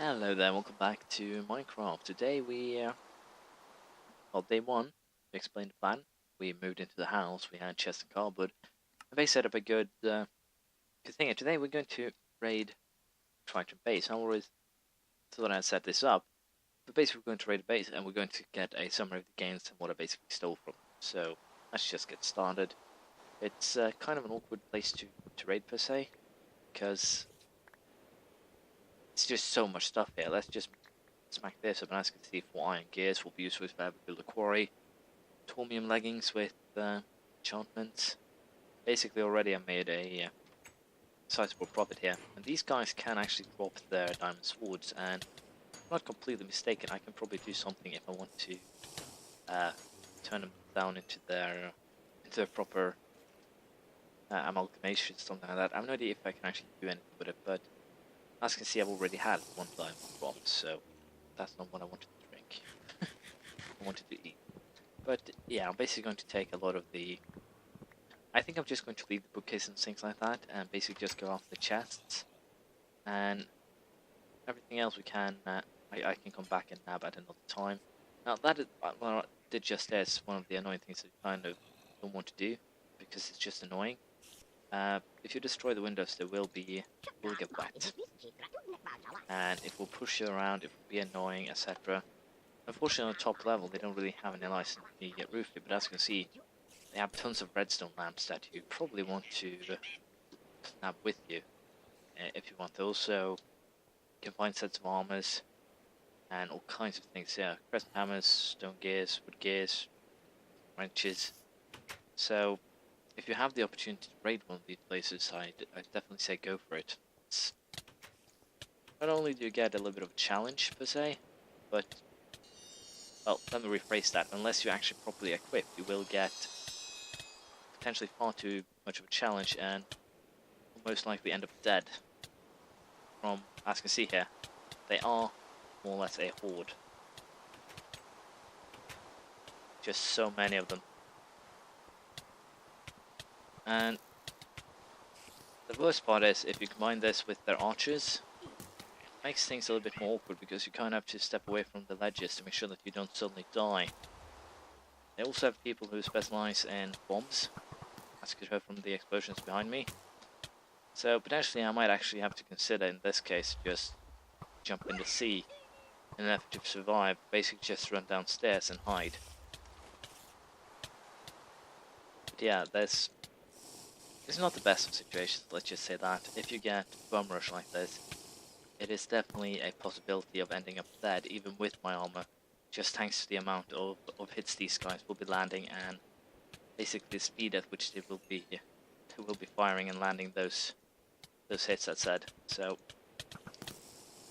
Hello there, welcome back to Minecraft. Today well, day one, to explain the plan. We moved into the house, we had chest and cardboard, and they set up a good thing. Today we're going to raid Triton base. I always thought I'd set this up, but basically we're going to raid the base and we're going to get a summary of the games and what I basically stole from them. So let's just get started. It's kind of an awkward place to raid per se, because it's just so much stuff here. Let's just smack this up, and as you can see, 4 iron gears will be useful if I ever build a quarry. Tormium leggings with enchantments. Basically, already I made a sizable profit here. And these guys can actually drop their diamond swords, and if I'm not completely mistaken, I can probably do something if I want to turn them down into their proper amalgamation, something like that. I have no idea if I can actually do anything with it, but as you can see, I've already had 1 diamond drop, so that's not what I wanted to drink. I wanted to eat. But yeah, I'm basically going to take a lot of the... I think I'm just going to leave the bookcase and things like that, and basically just go after the chests. And everything else we can, I can come back and nab at another time. Now that is, what I did just there is one of the annoying things that you kind of don't want to do, because it's just annoying. If you destroy the windows, they will get wet, and it will push you around, it will be annoying, etc. Unfortunately, on the top level, they don't really have any license to get roof here, but as you can see, they have tons of redstone lamps that you probably want to snap with you if you want those. So you can find sets of armors and all kinds of things here: crescent hammers, stone gears, wood gears, wrenches. So if you have the opportunity to raid one of these places, I'd definitely say go for it. Not only do you get a little bit of a challenge per se, but, well, let me rephrase that. Unless you actually properly equip, you will get potentially far too much of a challenge and will most likely end up dead. From, as you can see here, they are more or less a horde. Just so many of them. And the worst part is, if you combine this with their archers, it makes things a little bit more awkward, because you kind of have to step away from the ledges to make sure that you don't suddenly die. They also have people who specialize in bombs, as you could hear from the explosions behind me. So potentially I might actually have to consider, in this case, just jump in the sea in an effort to survive, basically just run downstairs and hide. But yeah, it's not the best of situations, let's just say that. If you get bum rush like this, it is definitely a possibility of ending up dead, even with my armor, just thanks to the amount of hits these guys will be landing, and basically the speed at which they will be firing and landing those hits, that said. So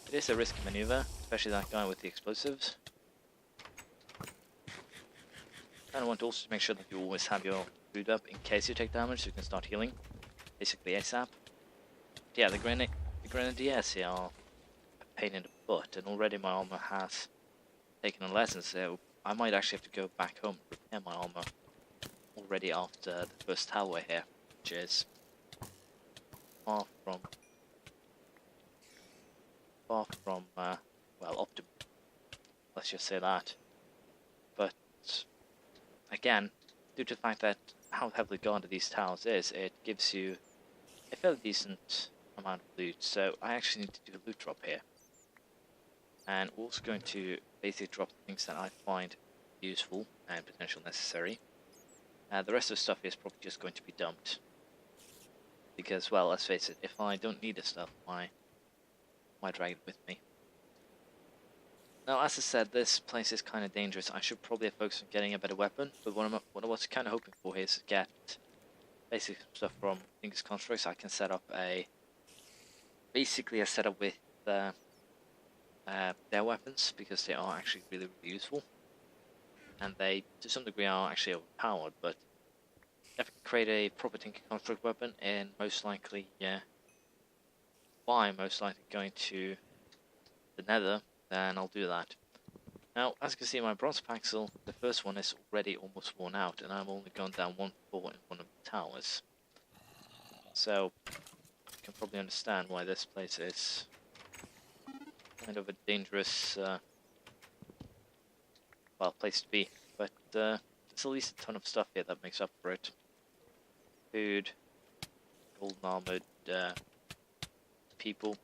it is a risky maneuver, especially that guy with the explosives. And I want also to make sure that you always have your food up in case you take damage, so you can start healing, basically ASAP. But yeah, the grenadiers here are a pain in the butt, and already my armor has taken a lesson, so I might actually have to go back home and repair my armor already after the first tower here, which is far from well, optimal. Let's just say that. But again, due to the fact that how heavily guarded these towers is, it gives you a fairly decent amount of loot. So I actually need to do a loot drop here, and we're also going to basically drop things that I find useful and potentially necessary. The rest of the stuff is probably just going to be dumped, because, well, let's face it, if I don't need this stuff, why drag it with me? Now, as I said, this place is kind of dangerous. I should probably focus on getting a better weapon, but what I was kind of hoping for here is to get basically stuff from Thinker's Constructs. I can set up basically a setup with their weapons, because they are actually really, really useful. And they, to some degree, are actually overpowered, but if I can create a proper Tinker Construct weapon, and most likely, going to the Nether, then I'll do that. Now, as you can see, my bronze paxel, the first one is already almost worn out, and I've only gone down 1 floor in one of the towers. So, you can probably understand why this place is kind of a dangerous, well, place to be. But there's at least a ton of stuff here that makes up for it. Food, golden armored people.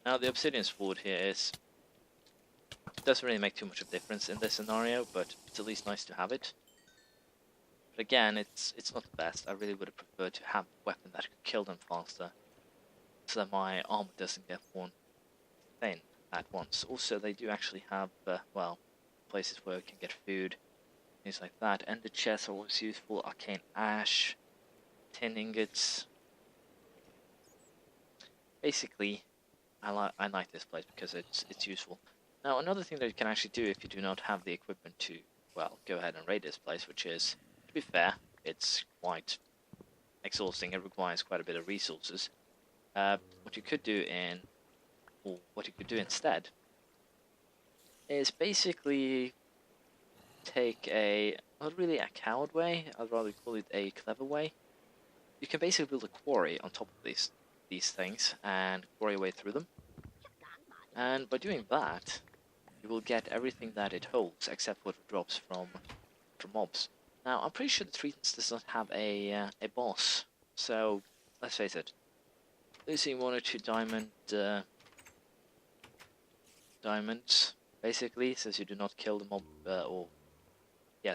Now the obsidian sword here is doesn't really make too much of a difference in this scenario, but it's at least nice to have it. But again, it's not the best. I really would have preferred to have a weapon that could kill them faster, so that my armor doesn't get worn thin at once. Also, they do actually have, well, places where you can get food, things like that. Ender chests are always useful. Arcane ash, tin ingots. Basically, I like this place because it's useful. Now, another thing that you can actually do if you do not have the equipment to, well, go ahead and raid this place, which is, to be fair, it's quite exhausting. It requires quite a bit of resources. What you could do instead is basically take not really a coward way, I'd rather call it a clever way. You can basically build a quarry on top of these things and quarry your way through them. And by doing that, you will get everything that it holds except what drops from mobs. Now, I'm pretty sure the Tritons does not have a boss, so let's face it. Losing 1 or 2 diamonds, basically, since you do not kill the mob,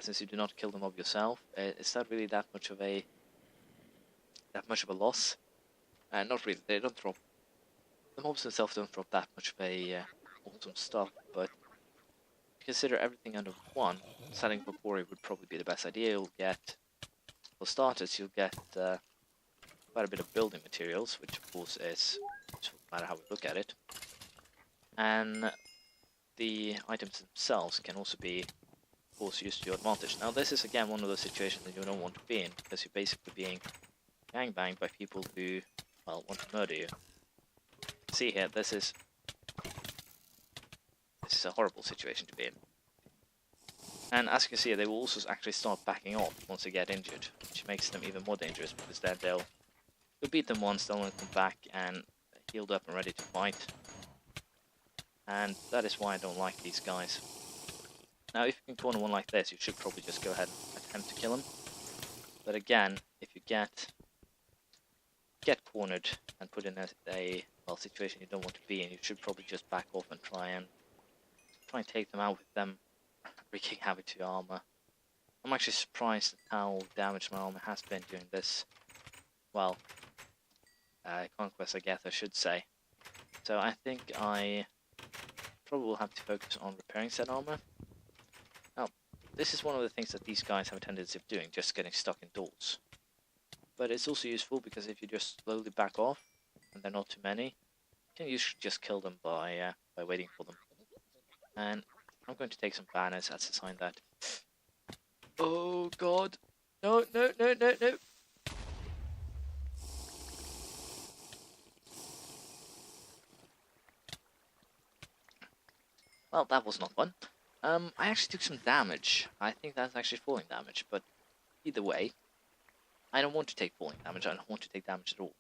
since you do not kill the mob yourself, is that really that much of a loss? Not really. They don't drop. The mobs themselves don't drop that much of a awesome stuff, but consider everything under one. Setting up a quarry would probably be the best idea. You'll get, for starters, you'll get quite a bit of building materials, which of course is useful no matter how we look at it. And the items themselves can also be, of course, used to your advantage. Now, this is again one of those situations that you don't want to be in, because you're basically being gangbanged by people who, well, want to murder you. See here, this is a horrible situation to be in. And as you can see, they will also actually start backing off once they get injured, which makes them even more dangerous, because then you'll beat them once, they'll come back and healed up and ready to fight. And that is why I don't like these guys. Now, if you can corner one like this, you should probably just go ahead and attempt to kill him. But again, if you get cornered and put in a situation you don't want to be in, you should probably just back off and try and take them out with them wreaking havoc to your armor. I'm actually surprised at how damaged my armor has been during this, well, conquest, I guess I should say. So I think I probably will have to focus on repairing said armor. Now, this is one of the things that these guys have a tendency of doing, just getting stuck indoors. But it's also useful because if you just slowly back off, and they're not too many, you can usually just kill them by waiting for them. And I'm going to take some banners as a sign that... Oh god! No, no, no, no, no! Well, that was not fun. I actually took some damage. I think that's actually falling damage, but either way, I don't want to take falling damage, I don't want to take damage at all.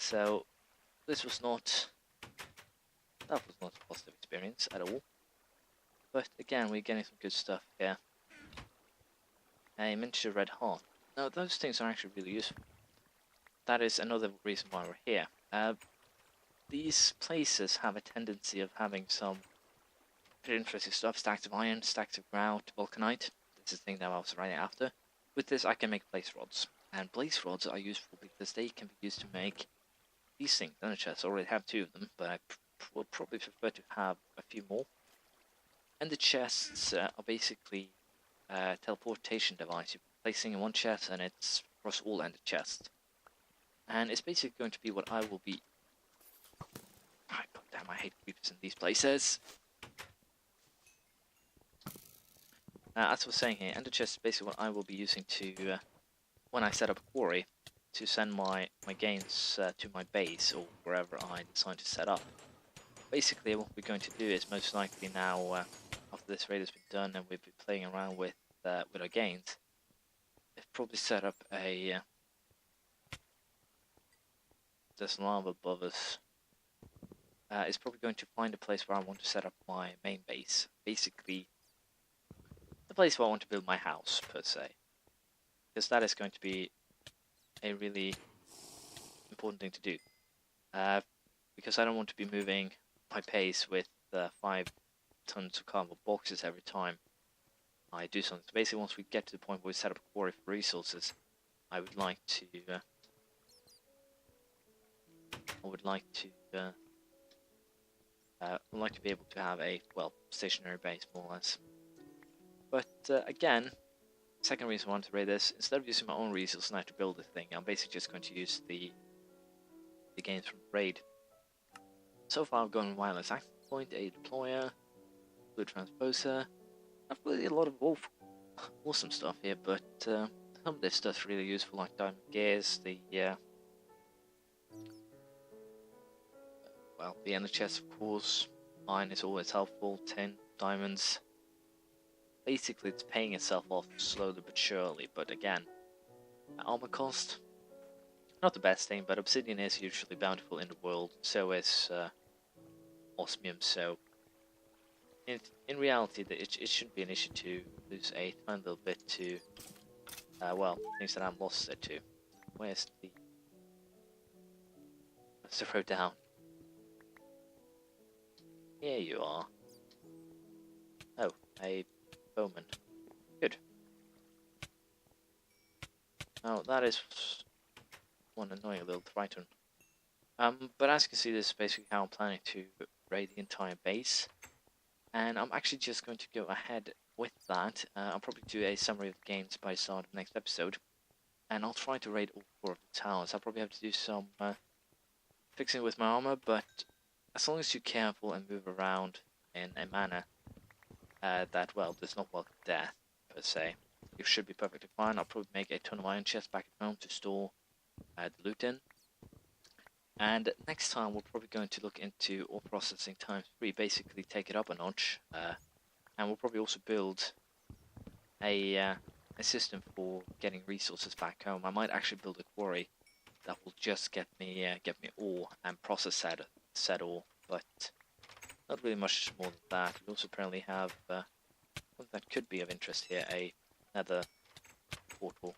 So, that was not a positive experience at all. But again, we're getting some good stuff here. A miniature red heart. Now, those things are actually really useful. That is another reason why we're here. These places have a tendency of having some pretty interesting stuff. Stacks of iron, stacks of grout, vulcanite. This is the thing that I was right after. With this, I can make blaze rods. And blaze rods are useful because they can be used to make these things. Ender chests, I already have 2 of them, but I would probably prefer to have a few more. And the chests are basically a teleportation device. You're placing in one chest and it's across all ender chests. And it's basically going to be what I will be... God damn, I hate creepers in these places. As I was saying here, ender chest is basically what I will be using to, when I set up a quarry, to send my gains to my base or wherever I decide to set up. Basically, what we're going to do is most likely now, after this raid has been done and we've been playing around with our gains, we've probably set up a... there's lava above us. is probably going to find a place where I want to set up my main base. Basically, the place where I want to build my house, per se. Because that is going to be a really important thing to do. Because I don't want to be moving my base with 5 tons of cardboard boxes every time I do something. So basically, once we get to the point where we set up a quarry for resources, I would like to be able to have a, well, stationary base, more or less. But again, second reason I want to raid this, instead of using my own resources now to build the thing, I'm basically just going to use the gains from raid. So far I've gone wireless access point, a deployer, fluid transposer. I've really a lot of awesome stuff here, but some of this stuff's really useful, like diamond gears, the energy chest, of course. Iron is always helpful, tin, diamonds. Basically, it's paying itself off slowly but surely, but again, armor cost, not the best thing, but obsidian is usually bountiful in the world, so is osmium, so in reality, it shouldn't be an issue to lose a tiny little bit to, things that I'm lost it to. Where's the road down? Here you are. Oh, a bowman. Good. Now that is one annoying little Triton. But as you can see, this is basically how I'm planning to raid the entire base. And I'm actually just going to go ahead with that. I'll probably do a summary of the games by the start of the next episode. And I'll try to raid all 4 of the towers. I'll probably have to do some fixing with my armor, but as long as you're careful and move around in a manner that, well, does not welcome death, per se, you should be perfectly fine. I'll probably make a ton of iron chests back at home to store the loot in. And next time we're probably going to look into ore processing ×3, basically take it up a notch, and we'll probably also build a system for getting resources back home. I might actually build a quarry that will just get me ore and process said ore, but not really much more than that. We also apparently have something that could be of interest here, another portal.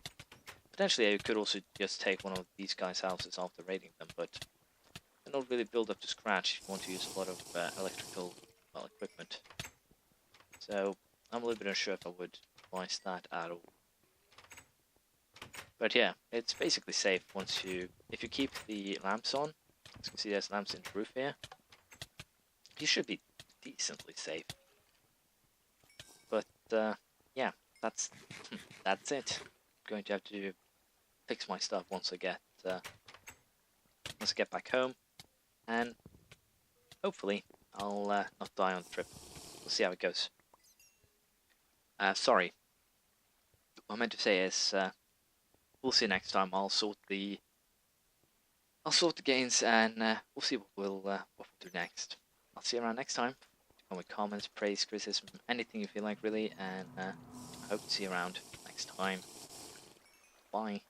Potentially, I could also just take one of these guys' houses after raiding them, but they're not really built up to scratch if you want to use a lot of electrical equipment. So I'm a little bit unsure if I would advise that at all. But yeah, it's basically safe if you keep the lamps on. As you can see, there's lamps in the roof here. You should be decently safe. But yeah, that's it. I'm going to have to fix my stuff once I get back home, and hopefully I'll not die on the trip. We'll see how it goes. Sorry, what I meant to say is we'll see next time. I'll sort the gains, and we'll see what we'll do next. I'll see you around next time. With comments, praise, criticism, anything you feel like, really, and I hope to see you around next time. Bye.